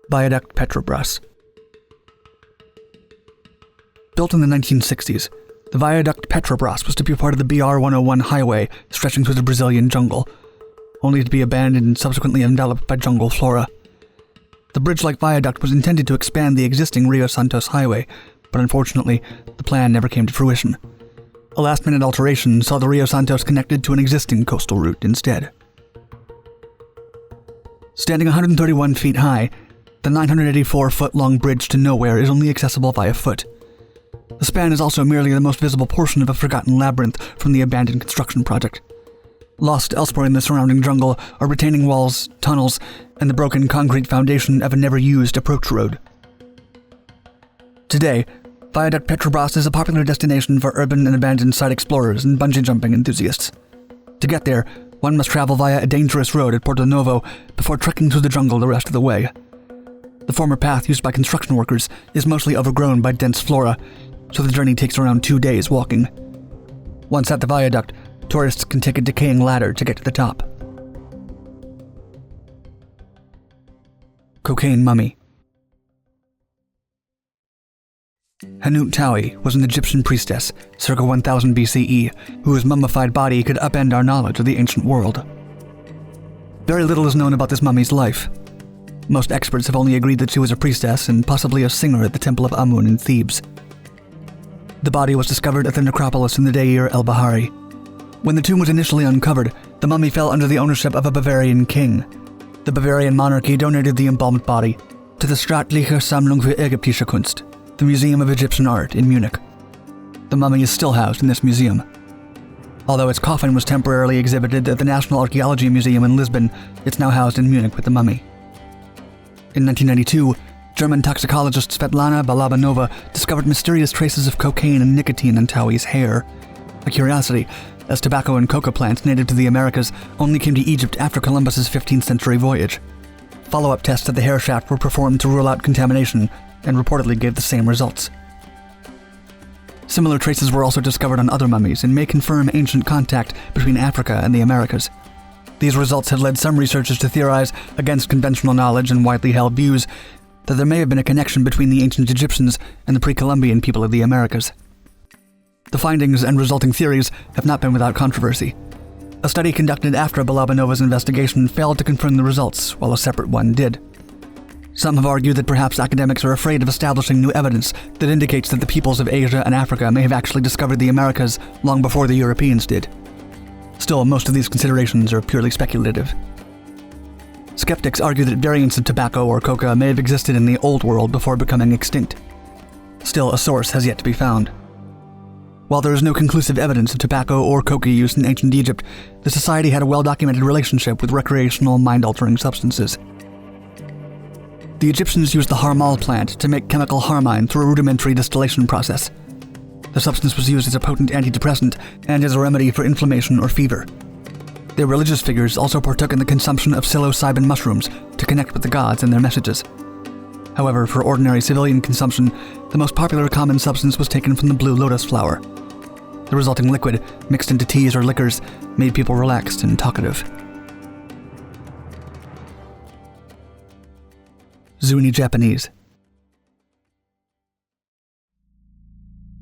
Viaduct Petrobras. Built in the 1960s, the Viaduct Petrobras was to be part of the BR-101 highway stretching through the Brazilian jungle, only to be abandoned and subsequently enveloped by jungle flora. The bridge-like viaduct was intended to expand the existing Rio Santos highway, but unfortunately, the plan never came to fruition. A last-minute alteration saw the Rio Santos connected to an existing coastal route instead. Standing 131 feet high, the 984-foot-long bridge to nowhere is only accessible via foot. The span is also merely the most visible portion of a forgotten labyrinth from the abandoned construction project. Lost elsewhere in the surrounding jungle are retaining walls, tunnels, and the broken concrete foundation of a never-used approach road. Today, Viaduct Petrobras is a popular destination for urban and abandoned site explorers and bungee jumping enthusiasts. To get there, one must travel via a dangerous road at Porto Novo before trekking through the jungle the rest of the way. The former path used by construction workers is mostly overgrown by dense flora, so the journey takes around 2 days walking. Once at the viaduct, tourists can take a decaying ladder to get to the top. Cocaine Mummy. Hanut Tawi was an Egyptian priestess, circa 1000 BCE, whose mummified body could upend our knowledge of the ancient world. Very little is known about this mummy's life. Most experts have only agreed that she was a priestess and possibly a singer at the Temple of Amun in Thebes. The body was discovered at the necropolis in the Deir el-Bahari. When the tomb was initially uncovered, the mummy fell under the ownership of a Bavarian king. The Bavarian monarchy donated the embalmed body to the Staatliche Sammlung für Ägyptische Kunst, the Museum of Egyptian Art in Munich. The mummy is still housed in this museum. Although its coffin was temporarily exhibited at the National Archaeology Museum in Lisbon, it's now housed in Munich with the mummy. In 1992, German toxicologist Svetlana Balabanova discovered mysterious traces of cocaine and nicotine in Tawi's hair. A curiosity, as tobacco and coca plants native to the Americas only came to Egypt after Columbus's 15th century voyage. Follow-up tests at the hair shaft were performed to rule out contamination and reportedly gave the same results. Similar traces were also discovered on other mummies and may confirm ancient contact between Africa and the Americas. These results have led some researchers to theorize, against conventional knowledge and widely held views, that there may have been a connection between the ancient Egyptians and the pre-Columbian people of the Americas. The findings and resulting theories have not been without controversy. A study conducted after Balabanova's investigation failed to confirm the results, while a separate one did. Some have argued that perhaps academics are afraid of establishing new evidence that indicates that the peoples of Asia and Africa may have actually discovered the Americas long before the Europeans did. Still, most of these considerations are purely speculative. Skeptics argue that variants of tobacco or coca may have existed in the Old World before becoming extinct. Still, a source has yet to be found. While there is no conclusive evidence of tobacco or coca use in ancient Egypt, the society had a well-documented relationship with recreational, mind-altering substances. The Egyptians used the harmal plant to make chemical harmine through a rudimentary distillation process. The substance was used as a potent antidepressant and as a remedy for inflammation or fever. Their religious figures also partook in the consumption of psilocybin mushrooms to connect with the gods and their messages. However, for ordinary civilian consumption, the most popular common substance was taken from the blue lotus flower. The resulting liquid, mixed into teas or liquors, made people relaxed and talkative. Zuni Japanese.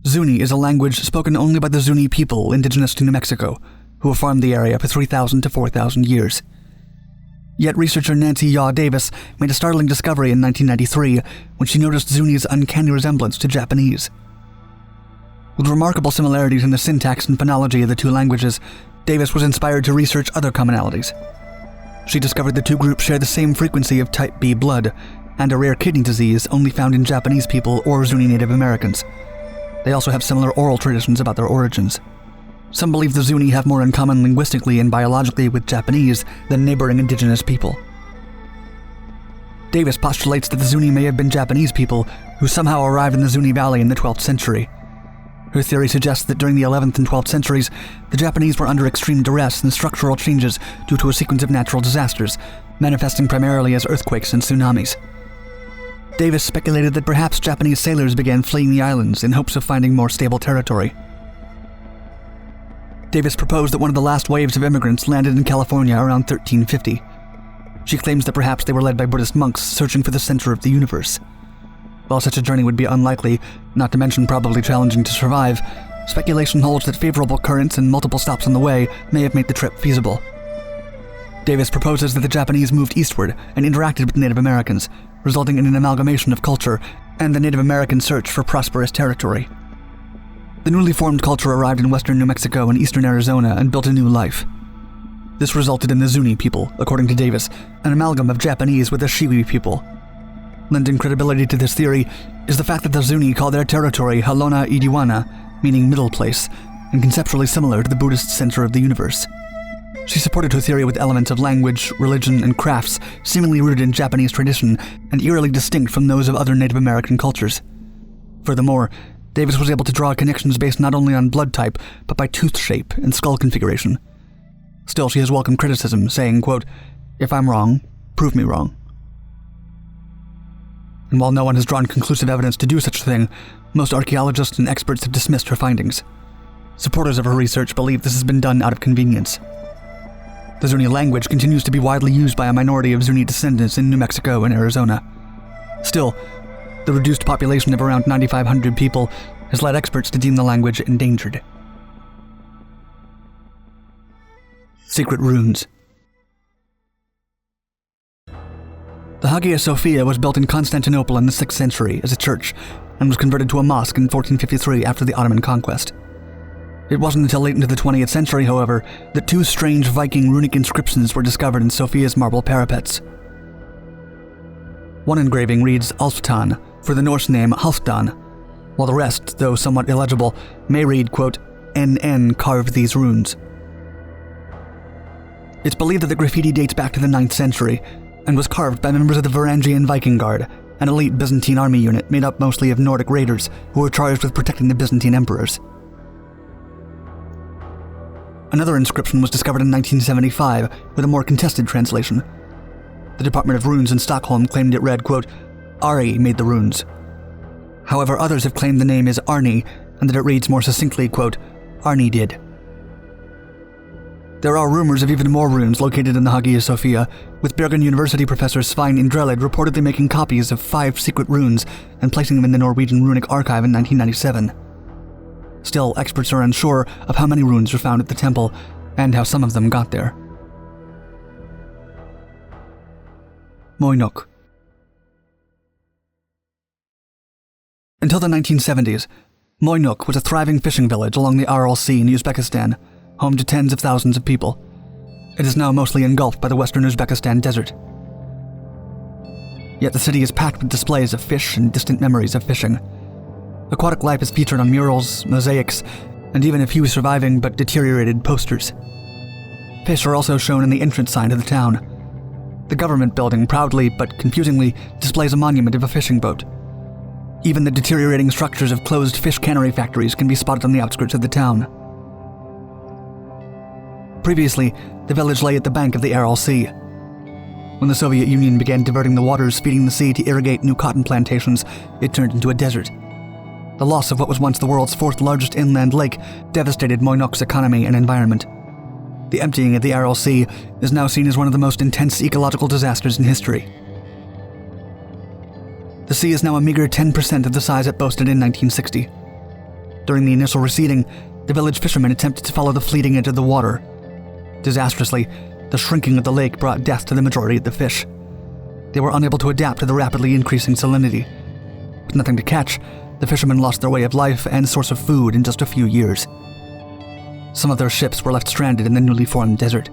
Zuni is a language spoken only by the Zuni people indigenous to New Mexico, who have farmed the area for 3,000 to 4,000 years. Yet researcher Nancy Yaw Davis made a startling discovery in 1993 when she noticed Zuni's uncanny resemblance to Japanese. With remarkable similarities in the syntax and phonology of the two languages, Davis was inspired to research other commonalities. She discovered the two groups share the same frequency of type B blood and a rare kidney disease only found in Japanese people or Zuni Native Americans. They also have similar oral traditions about their origins. Some believe the Zuni have more in common linguistically and biologically with Japanese than neighboring indigenous people. Davis postulates that the Zuni may have been Japanese people who somehow arrived in the Zuni Valley in the 12th century. Her theory suggests that during the 11th and 12th centuries, the Japanese were under extreme duress and structural changes due to a sequence of natural disasters, manifesting primarily as earthquakes and tsunamis. Davis speculated that perhaps Japanese sailors began fleeing the islands in hopes of finding more stable territory. Davis proposed that one of the last waves of immigrants landed in California around 1350. She claims that perhaps they were led by Buddhist monks searching for the center of the universe. While such a journey would be unlikely, not to mention probably challenging to survive, speculation holds that favorable currents and multiple stops on the way may have made the trip feasible. Davis proposes that the Japanese moved eastward and interacted with Native Americans, resulting in an amalgamation of culture and the Native American search for prosperous territory. The newly formed culture arrived in western New Mexico and eastern Arizona and built a new life. This resulted in the Zuni people, according to Davis, an amalgam of Japanese with the Shiwi people. Lending credibility to this theory is the fact that the Zuni call their territory Halona Idiwana, meaning middle place, and conceptually similar to the Buddhist center of the universe. She supported her theory with elements of language, religion, and crafts seemingly rooted in Japanese tradition and eerily distinct from those of other Native American cultures. Furthermore, Davis was able to draw connections based not only on blood type, but by tooth shape and skull configuration. Still, she has welcomed criticism, saying, quote, "If I'm wrong, prove me wrong." And while no one has drawn conclusive evidence to do such a thing, most archaeologists and experts have dismissed her findings. Supporters of her research believe this has been done out of convenience. The Zuni language continues to be widely used by a minority of Zuni descendants in New Mexico and Arizona. Still, the reduced population of around 9,500 people has led experts to deem the language endangered. Secret runes. The Hagia Sophia was built in Constantinople in the 6th century as a church and was converted to a mosque in 1453 after the Ottoman conquest. It wasn't until late into the 20th century, however, that two strange Viking runic inscriptions were discovered in Sophia's marble parapets. One engraving reads Alftan, for the Norse name Halfdan, while the rest, though somewhat illegible, may read, quote, NN carved these runes. It's believed that the graffiti dates back to the 9th century and was carved by members of the Varangian Viking Guard, an elite Byzantine army unit made up mostly of Nordic raiders who were charged with protecting the Byzantine emperors. Another inscription was discovered in 1975 with a more contested translation. The Department of Runes in Stockholm claimed it read, quote, Ari made the runes. However, others have claimed the name is Arni and that it reads more succinctly, quote, Arni did. There are rumors of even more runes located in the Hagia Sophia, with Bergen University professor Svein Indrelid reportedly making copies of 5 secret runes and placing them in the Norwegian Runic Archive in 1997. Still, experts are unsure of how many runes are found at the temple and how some of them got there. Moynok. Until the 1970s, Moynok was a thriving fishing village along the Aral Sea in Uzbekistan, home to tens of thousands of people. It is now mostly engulfed by the western Uzbekistan desert. Yet the city is packed with displays of fish and distant memories of fishing. Aquatic life is featured on murals, mosaics, and even a few surviving but deteriorated posters. Fish are also shown in the entrance sign to the town. The government building proudly but confusingly displays a monument of a fishing boat. Even the deteriorating structures of closed fish cannery factories can be spotted on the outskirts of the town. Previously, the village lay at the bank of the Aral Sea. When the Soviet Union began diverting the waters feeding the sea to irrigate new cotton plantations, it turned into a desert. The loss of what was once the world's 4th largest inland lake devastated Moynok's economy and environment. The emptying of the Aral Sea is now seen as one of the most intense ecological disasters in history. The sea is now a meager 10% of the size it boasted in 1960. During the initial receding, the village fishermen attempted to follow the fleeting edge of the water. Disastrously, the shrinking of the lake brought death to the majority of the fish. They were unable to adapt to the rapidly increasing salinity. With nothing to catch, the fishermen lost their way of life and source of food in just a few years. Some of their ships were left stranded in the newly formed desert.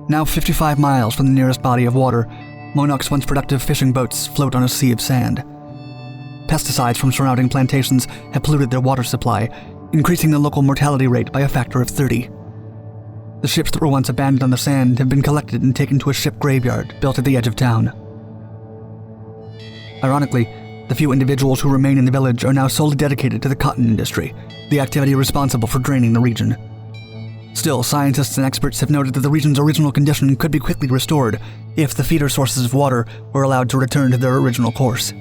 Now 55 miles from the nearest body of water, Moynok's once productive fishing boats float on a sea of sand. Pesticides from surrounding plantations have polluted their water supply, increasing the local mortality rate by a factor of 30. The ships that were once abandoned on the sand have been collected and taken to a ship graveyard built at the edge of town. Ironically, the few individuals who remain in the village are now solely dedicated to the cotton industry, the activity responsible for draining the region. Still, scientists and experts have noted that the region's original condition could be quickly restored if the feeder sources of water were allowed to return to their original course.